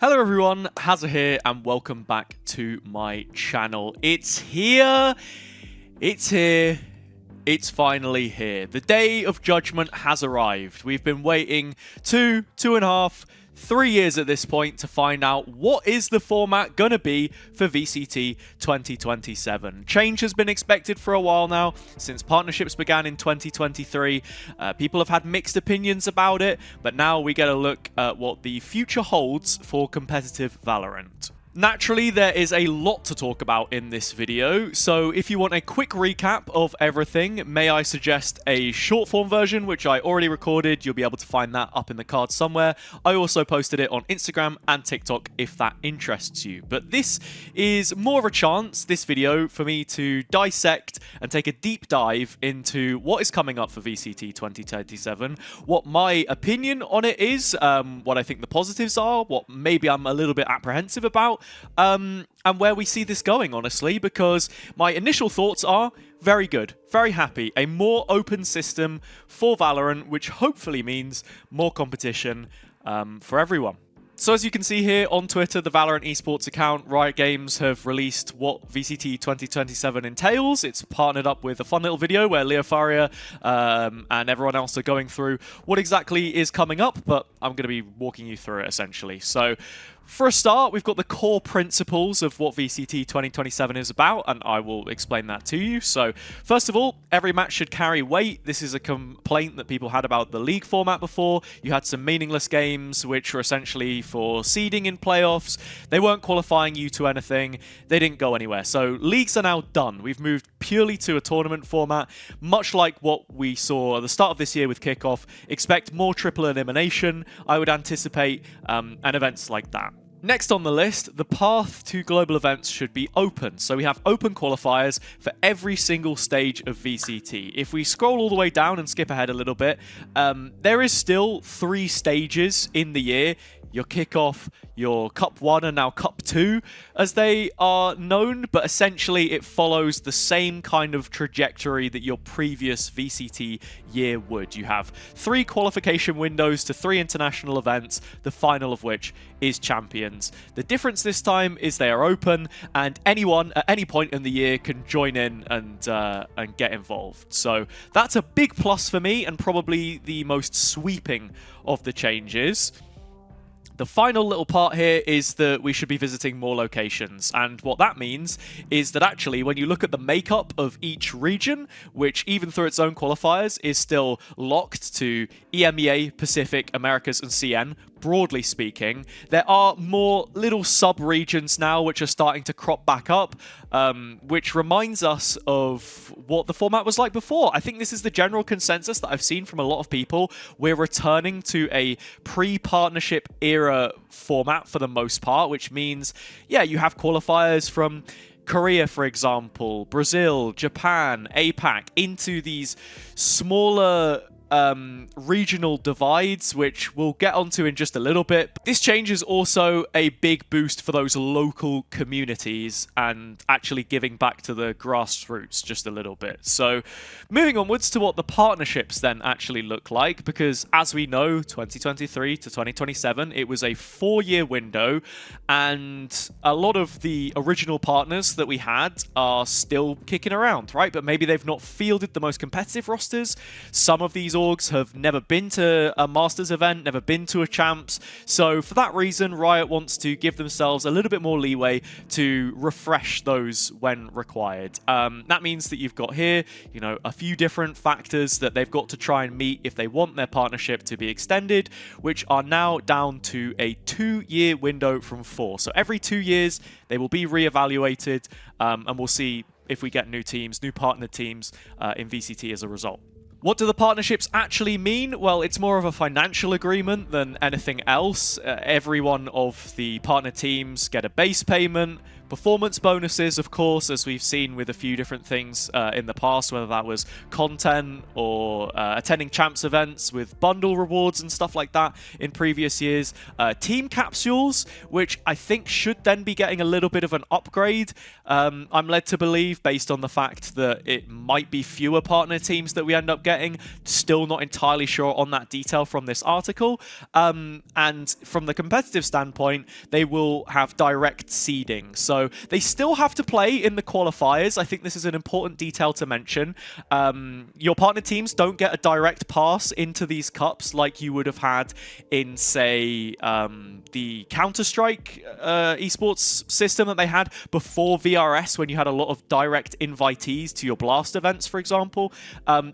Hello everyone, Hazza here and welcome back to my channel. It's here, it's finally here. The day of judgment has arrived. We've been waiting 2.5, 3 years at this point to find out what is the format gonna be for VCT 2027. Change has been expected for a while now, since partnerships began in 2023. People have had mixed opinions about it, but now we get a look at what the future holds for competitive Valorant. Naturally, there is a lot to talk about in this video, so if you want a quick recap of everything, may I suggest a short form version, which I already recorded. You'll be able to find that up in the card somewhere. I also posted it on Instagram and TikTok if that interests you. But this is more of a chance, this video, for me to dissect and take a deep dive into what is coming up for VCT 2027, what my opinion on it is, what I think the positives are, what maybe I'm a little bit apprehensive about, and where we see this going, honestly, because my initial thoughts are very good, very happy. A more open system for Valorant, which hopefully means more competition for everyone. So as you can see here on Twitter, the Valorant esports account, Riot Games have released what VCT 2027 entails. It's partnered up with a fun little video where Leo Faria and everyone else are going through what exactly is coming up, but I'm going to be walking you through it essentially. So for a start, we've got the core principles of what VCT 2027 is about, and I will explain that to you. So, first of all, every match should carry weight. This is a complaint that people had about the league format before. You had some meaningless games, which were essentially for seeding in playoffs. They weren't qualifying you to anything. They didn't go anywhere. So, leagues are now done. We've moved purely to a tournament format, much like what we saw at the start of this year with Kickoff. Expect more triple elimination, I would anticipate, and events like that. Next on the list, the path to global events should be open. So we have open qualifiers for every single stage of VCT. If we scroll all the way down and skip ahead a little bit, there is still 3 stages in the year. Your Kickoff, your Cup 1 and now Cup 2, as they are known, but essentially it follows the same kind of trajectory that your previous VCT year would. You have 3 qualification windows to 3 international events, the final of which is Champions. The difference this time is they are open, and anyone at any point in the year can join in and get involved. So that's a big plus for me, and probably the most sweeping of the changes. The final little part here is that we should be visiting more locations, and what that means is that actually when you look at the makeup of each region, which even through its own qualifiers is still locked to EMEA, Pacific, Americas and CN, broadly speaking, there are more little sub-regions now which are starting to crop back up, which reminds us of what the format was like before. I think this is the general consensus that I've seen from a lot of people. We're returning to a pre-partnership era format for the most part, which means, yeah, you have qualifiers from Korea, for example, Brazil, Japan, APAC, into these smaller regional divides, which we'll get onto in just a little bit. This change is also a big boost for those local communities and actually giving back to the grassroots just a little bit. So moving onwards to what the partnerships then actually look like, because as we know, 2023 to 2027, it was a 4-year window, and a lot of the original partners that we had are still kicking around, right? But maybe they've not fielded the most competitive rosters. Some of these orgs have never been to a Masters event, never been to a Champs. So for that reason, Riot wants to give themselves a little bit more leeway to refresh those when required. That means that you've got here, you know, a few different factors that they've got to try and meet if they want their partnership to be extended, which are now down to a 2-year window from 4. So every 2 years, they will be reevaluated, and we'll see if we get new teams, new partner teams in VCT as a result. What do the partnerships actually mean? Well, it's more of a financial agreement than anything else. Every one of the partner teams get a base payment, performance bonuses, of course, as we've seen with a few different things in the past, whether that was content or attending champs events with bundle rewards and stuff like that in previous years. Team capsules, which I think should then be getting a little bit of an upgrade. I'm led to believe, based on the fact that it might be fewer partner teams that we end up getting. Still not entirely sure on that detail from this article. And from the competitive standpoint, they will have direct seeding. So they still have to play in the qualifiers. I think this is an important detail to mention. Your partner teams don't get a direct pass into these cups like you would have had in, say, the Counter-Strike esports system that they had before VRS, when you had a lot of direct invitees to your Blast events, for example.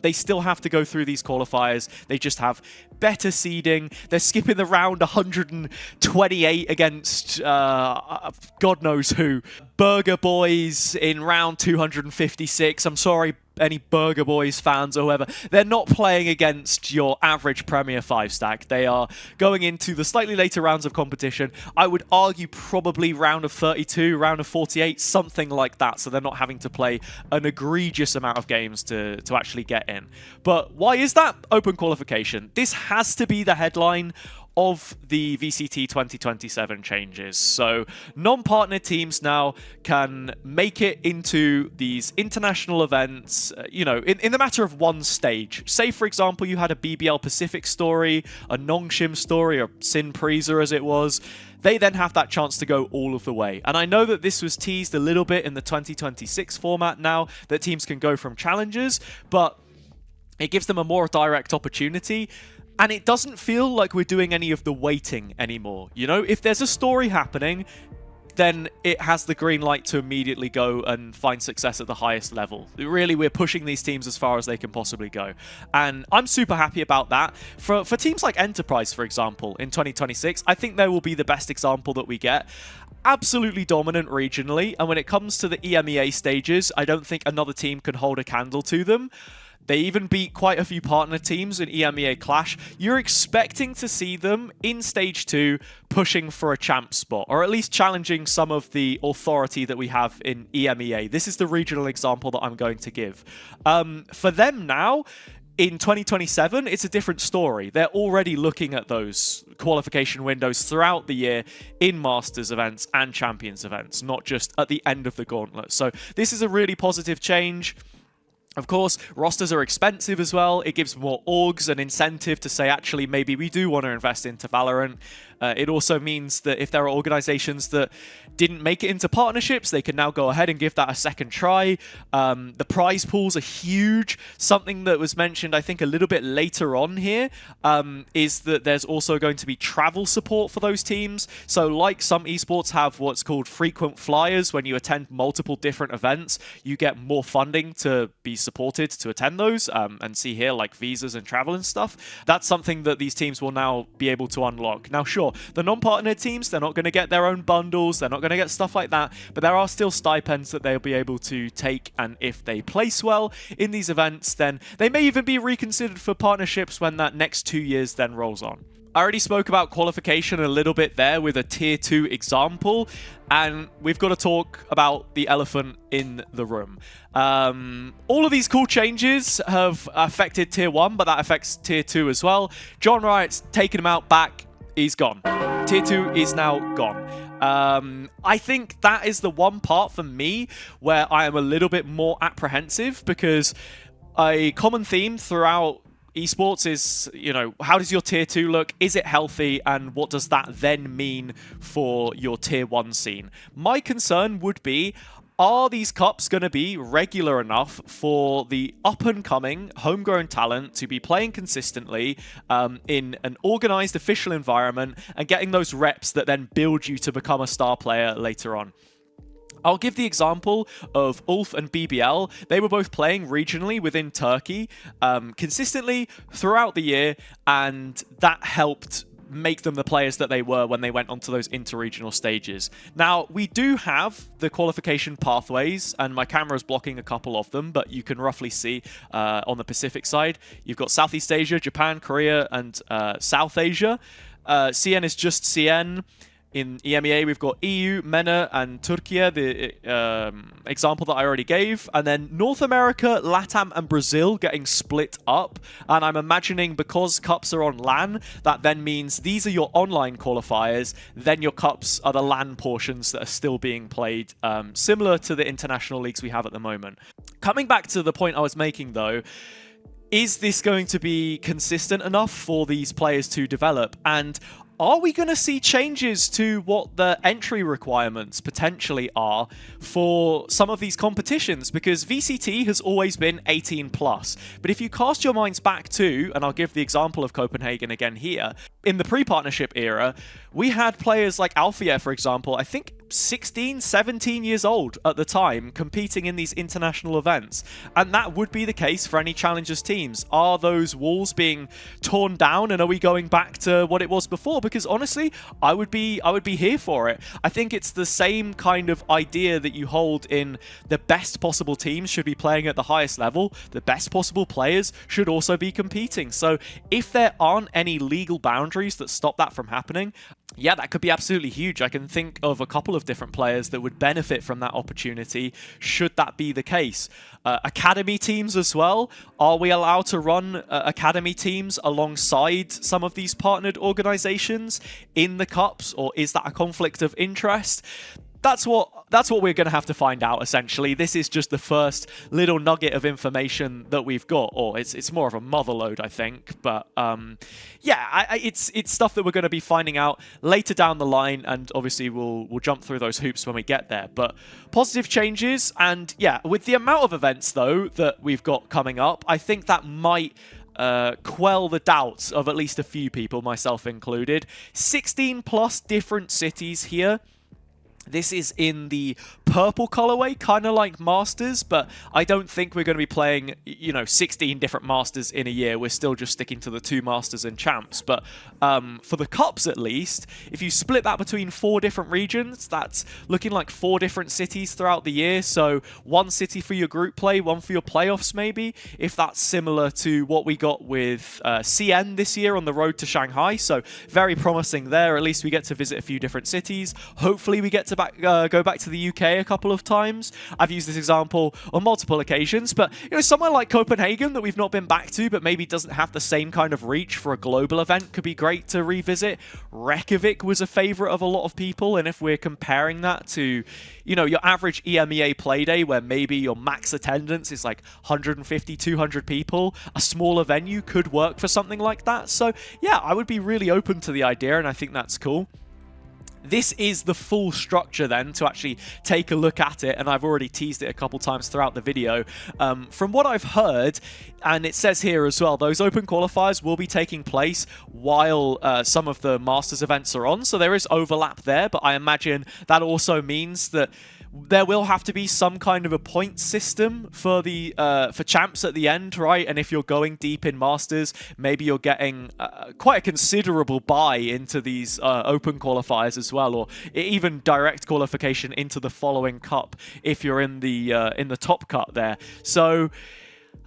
They still have to go through these qualifiers. They just have better seeding. They're skipping the round 128 against God knows who. Burger Boys in round 256. I'm sorry, any Burger Boys fans or whoever. They're not playing against your average Premier 5-stack. They are going into the slightly later rounds of competition. I would argue probably round of 32, round of 48, something like that. So they're not having to play an egregious amount of games to actually get in. But why is that? Open qualification. This has to be the headline of the VCT 2027 changes. So non-partner teams now can make it into these international events, in the matter of one stage. Say, for example, you had a BBL Pacific story, a Nongshim story, or Sin Preza as it was. They then have that chance to go all of the way. And I know that this was teased a little bit in the 2026 format now, that teams can go from challengers, but it gives them a more direct opportunity. And it doesn't feel like we're doing any of the waiting anymore. If there's a story happening, then it has the green light to immediately go and find success at the highest level. Really, we're pushing these teams as far as they can possibly go. And I'm super happy about that. For teams like Enterprise, for example, in 2026, I think they will be the best example that we get. Absolutely dominant regionally. And when it comes to the EMEA stages, I don't think another team can hold a candle to them. They even beat quite a few partner teams in EMEA Clash. You're expecting to see them in Stage 2 pushing for a champ spot, or at least challenging some of the authority that we have in EMEA. This is the regional example that I'm going to give. For them now, in 2027, it's a different story. They're already looking at those qualification windows throughout the year in Masters events and Champions events, not just at the end of the gauntlet. So this is a really positive change. Of course, rosters are expensive as well. It gives more orgs an incentive to say, actually, maybe we do want to invest into Valorant. It also means that if there are organizations that didn't make it into partnerships, they can now go ahead and give that a second try. The prize pools are huge. Something that was mentioned, I think, a little bit later on here is that there's also going to be travel support for those teams. So like some esports have what's called frequent flyers, when you attend multiple different events, you get more funding to be supported to attend those, and see here like visas and travel and stuff. That's something that these teams will now be able to unlock. Now, sure, the non-partner teams, they're not going to get their own bundles, they're not going to get stuff like that, but there are still stipends that they'll be able to take, and if they place well in these events, then they may even be reconsidered for partnerships when that next 2 years then rolls on. I already spoke about qualification a little bit there with a tier 2 example, and we've got to talk about the elephant in the room. All of these cool changes have affected tier 1, but that affects tier 2 as well. John Riot's taken him out back. He's gone. Tier 2 is now gone. I think that is the one part for me where I am a little bit more apprehensive, because a common theme throughout esports is, how does your tier 2 look? Is it healthy? And what does that then mean for your tier 1 scene? My concern would be, are these cups going to be regular enough for the up-and-coming homegrown talent to be playing consistently in an organized official environment and getting those reps that then build you to become a star player later on? I'll give the example of Ulf and BBL. They were both playing regionally within Turkey consistently throughout the year, and that helped make them the players that they were when they went onto those interregional stages. Now, we do have the qualification pathways, and my camera is blocking a couple of them, but you can roughly see on the Pacific side, you've got Southeast Asia, Japan, Korea, and South Asia. CN is just CN. In EMEA, we've got EU, MENA, and Turkey, the example that I already gave. And then North America, LATAM, and Brazil getting split up. And I'm imagining because cups are on LAN, that then means these are your online qualifiers, then your cups are the LAN portions that are still being played, similar to the international leagues we have at the moment. Coming back to the point I was making, though, is this going to be consistent enough for these players to develop? And are we going to see changes to what the entry requirements potentially are for some of these competitions? Because VCT has always been 18 plus. But if you cast your minds back to, and I'll give the example of Copenhagen again here, in the pre-partnership era, we had players like Alfia, for example, I think 16, 17 years old at the time, competing in these international events. And that would be the case for any Challengers teams. Are those walls being torn down, and are we going back to what it was before? Because honestly, I would be here for it. I think it's the same kind of idea that you hold in the best possible teams should be playing at the highest level. The best possible players should also be competing. So if there aren't any legal boundaries that stop that from happening, yeah, that could be absolutely huge. I can think of a couple of different players that would benefit from that opportunity, should that be the case. Academy teams as well. Are we allowed to run academy teams alongside some of these partnered organizations in the cups, or is that a conflict of interest? That's what we're going to have to find out, essentially. This is just the first little nugget of information that we've got, or it's more of a motherload, I think. But yeah, it's stuff that we're going to be finding out later down the line, and obviously we'll jump through those hoops when we get there. But positive changes, and yeah, with the amount of events though that we've got coming up, I think that might quell the doubts of at least a few people, myself included. 16 plus different cities here. This is in the purple colorway, kind of like Masters, but I don't think we're going to be playing, 16 different Masters in a year. We're still just sticking to the 2 Masters and Champs. But for the Cups, at least, if you split that between 4 different regions, that's looking like 4 different cities throughout the year. So 1 city for your group play, 1 for your playoffs, maybe, if that's similar to what we got with CN this year on the road to Shanghai. So very promising there. At least we get to visit a few different cities. Hopefully we get to go back to the UK a couple of times. I've used this example on multiple occasions, but somewhere like Copenhagen that we've not been back to, but maybe doesn't have the same kind of reach for a global event, could be great to revisit. Reykjavik was a favorite of a lot of people, and if we're comparing that to your average EMEA playday, where maybe your max attendance is like 150, 200 people, a smaller venue could work for something like that. So yeah, I would be really open to the idea, and I think that's cool. This is the full structure then to actually take a look at it, and I've already teased it a couple times throughout the video. From what I've heard, and it says here as well, those open qualifiers will be taking place while some of the Masters events are on, so there is overlap there, but I imagine that also means that there will have to be some kind of a point system for the for champs at the end, right? And if you're going deep in Masters, maybe you're getting quite a considerable buy into these open qualifiers as well, or even direct qualification into the following cup if you're in the top cut there. So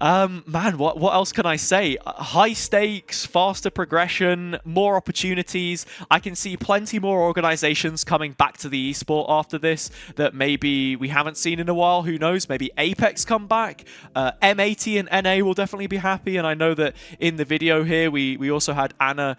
man, what else can I say? High stakes, faster progression, more opportunities. I can see plenty more organizations coming back to the esport after this that maybe we haven't seen in a while. Who knows? Maybe Apex come back. M80 and NA will definitely be happy. And I know that in the video here, we also had Anna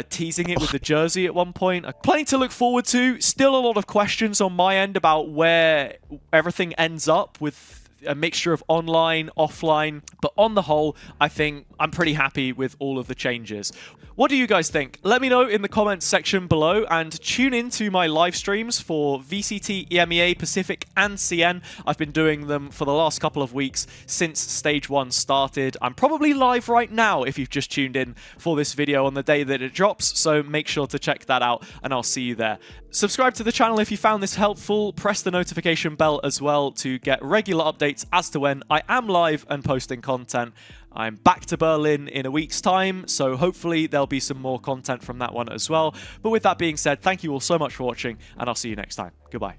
teasing it with the jersey at one point. Plenty to look forward to. Still a lot of questions on my end about where everything ends up with a mixture of online, offline, but on the whole, I think I'm pretty happy with all of the changes. What do you guys think? Let me know in the comments section below, and tune in to my live streams for VCT, EMEA, Pacific, and CN. I've been doing them for the last couple of weeks since Stage 1 started. I'm probably live right now if you've just tuned in for this video on the day that it drops, so make sure to check that out, and I'll see you there. Subscribe to the channel if you found this helpful. Press the notification bell as well to get regular updates as to when I am live and posting content. I'm back to Berlin in a week's time, so hopefully there'll be some more content from that one as well. But with that being said, thank you all so much for watching, and I'll see you next time. Goodbye.